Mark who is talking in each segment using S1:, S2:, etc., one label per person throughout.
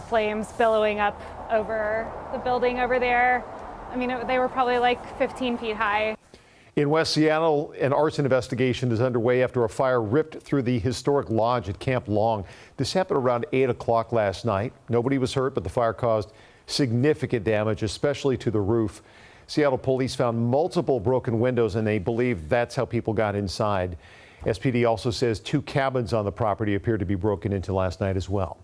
S1: Flames billowing up over the building over there. I mean, they were probably like 15 feet high.
S2: In West Seattle, an arson investigation is underway after a fire ripped through the historic lodge at Camp Long. This happened around 8 o'clock last night. Nobody was hurt, but the fire caused significant damage, especially to the roof. Seattle police found multiple broken windows, and they believe that's how people got inside. SPD also says 2 cabins on the property appeared to be broken into last night as well.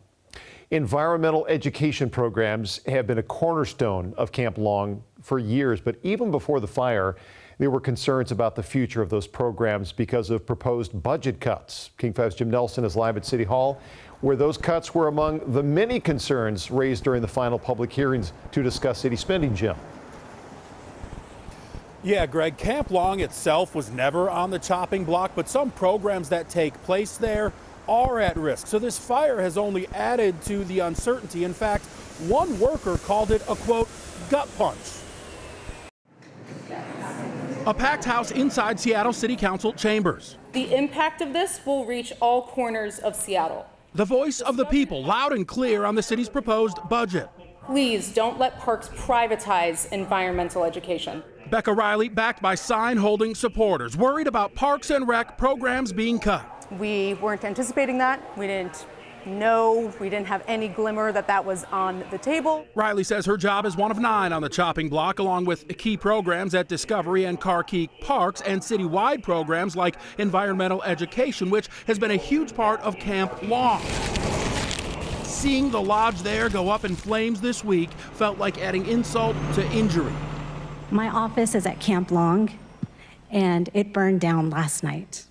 S2: Environmental education programs have been a cornerstone of Camp Long for years, but even before the fire, there were concerns about the future of those programs because of proposed budget cuts. King 5's Jim Nelson is live at City Hall, where those cuts were among the many concerns raised during the final public hearings to discuss city spending. Jim.
S3: Yeah, Greg, Camp Long itself was never on the chopping block, but some programs that take place there are at risk. So this fire has only added to the uncertainty. In fact, one worker called it a, quote, gut punch. A packed house inside Seattle City Council chambers.
S4: The impact of this will reach all corners of Seattle.
S3: The voice of the people, loud and clear on the city's proposed budget.
S4: Please don't let parks privatize environmental education.
S3: Becca Riley, backed by sign-holding supporters, worried about Parks and Rec programs being cut.
S5: We weren't anticipating that. We didn't know, we didn't have any glimmer that that was on the table.
S3: Riley says her job is one of 9 on the chopping block, along with key programs at Discovery and Carkeek Parks and citywide programs like environmental education, which has been a huge part of Camp Long. Seeing the lodge there go up in flames this week felt like adding insult to injury.
S6: My office is at Camp Long, and it burned down last night.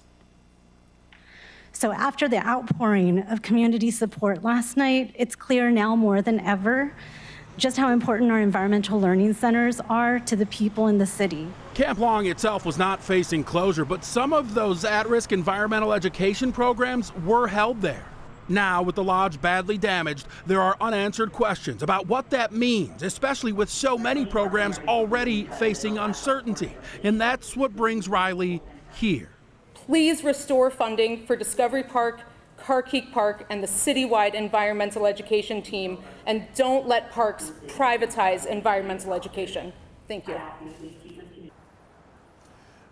S6: So after the outpouring of community support last night, it's clear now more than ever just how important our environmental learning centers are to the people in the city.
S3: Camp Long itself was not facing closure, but some of those at-risk environmental education programs were held there. Now, with the lodge badly damaged, there are unanswered questions about what that means, especially with so many programs already facing uncertainty. And that's what brings Riley here.
S4: Please restore funding for Discovery Park, Carkeek Park, and the citywide environmental education team, and don't let parks privatize environmental education. Thank you.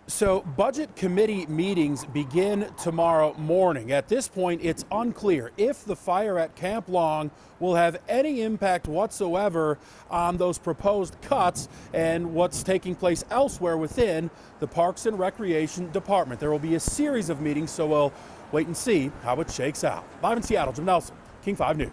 S3: So budget committee meetings begin tomorrow morning. At this point, it's unclear if the fire at Camp Long will have any impact whatsoever on those proposed cuts and what's taking place elsewhere within the Parks and Recreation Department. There will be a series of meetings, so we'll wait and see how it shakes out. Live in Seattle, Jim Nelson, King 5 News.